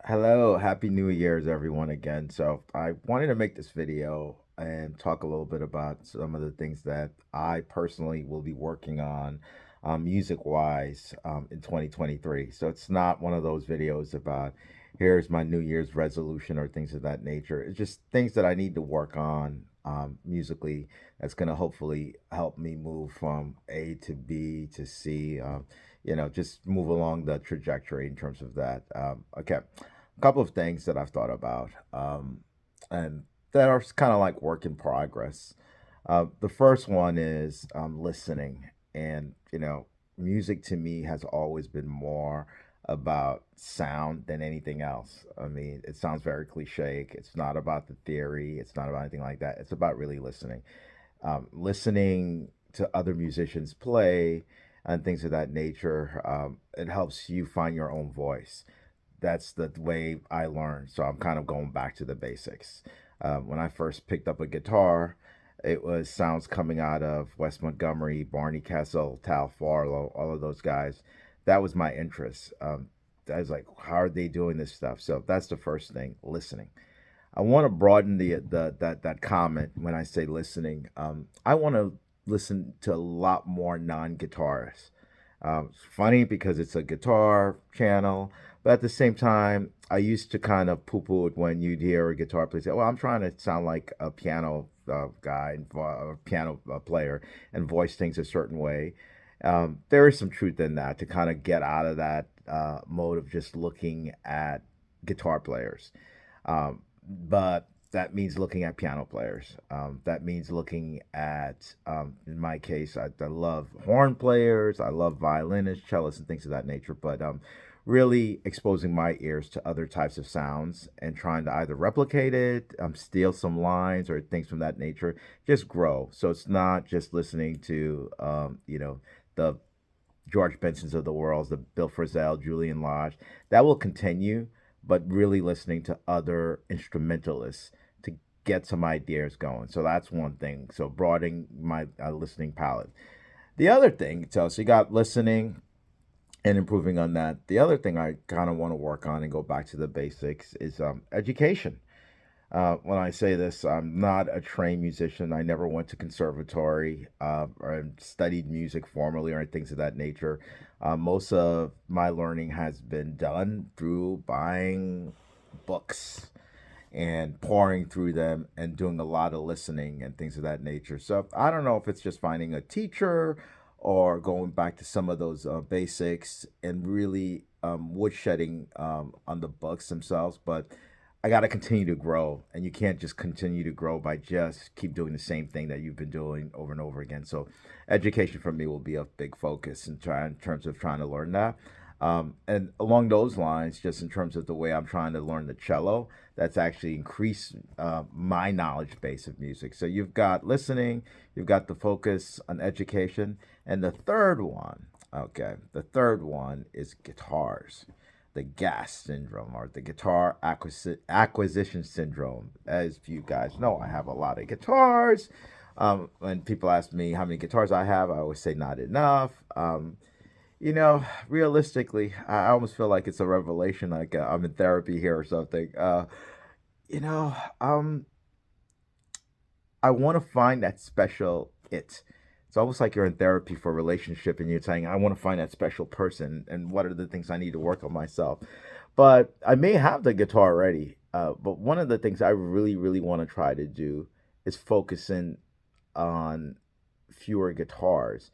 Hello, happy New Year's, everyone, again. So, I wanted to make this video and talk a little bit about some of the things that I personally will be working on music wise in 2023. So, it's not one of those videos about here's my New Year's resolution or things of that nature. It's just things that I need to work on musically that's going to hopefully help me move from A to B to C. Just move along the trajectory in terms of that. Okay, a couple of things that I've thought about, and that are kind of like work in progress. The first one is listening, and music to me has always been more about sound than anything else. I mean, it sounds very cliche. It's not about the theory. It's not about anything like that. It's about really listening, listening to other musicians play and things of that nature. It helps you find your own voice. That's the way I learned. So I'm kind of going back to the basics. When I first picked up a guitar, it was sounds coming out of Wes Montgomery, Barney Kessel, Tal Farlow, all of those guys. That was my interest. I was like, how are they doing this stuff? So that's the first thing, listening. I want to broaden that comment when I say listening. I want to listen to a lot more non-guitarists. It's funny because it's a guitar channel, but at the same time, I used to kind of poo-poo it when you'd hear a guitar player say, "Well, I'm trying to sound like a piano guy, a piano player, and voice things a certain way." There is some truth in that to kind of get out of that mode of just looking at guitar players. But that means looking at piano players. That means looking at, in my case, I love horn players, I love violinists, cellists, and things of that nature. But really exposing my ears to other types of sounds and trying to either replicate it, steal some lines or things from that nature, just grow. So it's not just listening to, the George Benson's of the world, the Bill Frisell, Julian Lodge. That will continue, but really listening to other instrumentalists to get some ideas going. So that's one thing. So broadening my listening palette. The other thing, so you got listening and improving on that. The other thing I kind of want to work on and go back to the basics is education. When I say this, I'm not a trained musician. I never went to conservatory or studied music formally or things of that nature. Most of my learning has been done through buying books and pouring through them and doing a lot of listening and things of that nature. So I don't know if it's just finding a teacher or going back to some of those basics and really woodshedding on the books themselves. But I got to continue to grow, and you can't just continue to grow by just keep doing the same thing that you've been doing over and over again. So, education for me will be a big focus in terms of trying to learn that. And along those lines, just in terms of the way I'm trying to learn the cello, that's actually increased my knowledge base of music. So you've got listening, you've got the focus on education, and the third one is guitars, the GAS syndrome or the acquisition syndrome. As you guys know, I have a lot of guitars. When people ask me how many guitars I have, I always say not enough. Realistically, I almost feel like it's a revelation, like I'm in therapy here or something. You know, um, I want to find that special it. It's almost like you're in therapy for a relationship and you're saying, I want to find that special person and what are the things I need to work on myself. But I may have the guitar already. But one of the things I really, really want to try to do is focusing on fewer guitars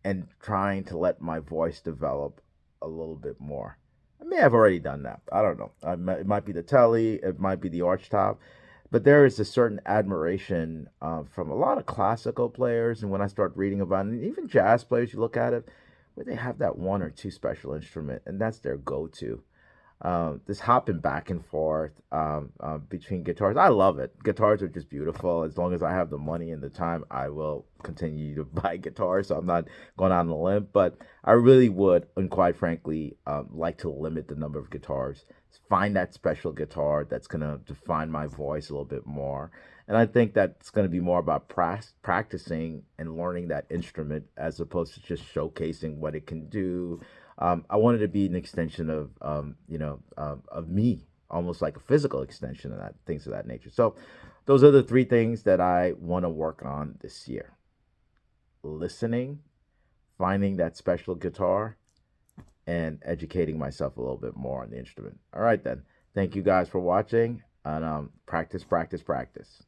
and trying to let my voice develop a little bit more. I may have already done that. I don't know. It might be the telly, it might be the arch top, but there is a certain admiration from a lot of classical players. And when I start reading about it, and even jazz players, you look at it, where they have that one or two special instrument, and that's their go-to. This hopping back and forth between guitars. I love it. Guitars are just beautiful. As long as I have the money and the time, I will continue to buy guitars. So I'm not going out on a limb, but I really would, and quite frankly, like to limit the number of guitars. Find that special guitar that's going to define my voice a little bit more. And I think that's going to be more about practicing and learning that instrument as opposed to just showcasing what it can do I wanted to be an extension of of me, almost like a physical extension of that, things of that nature. So those are the three things that I want to work on this year: listening, finding that special guitar, and educating myself a little bit more on the instrument. All right, then. Thank you guys for watching, and practice, practice, practice.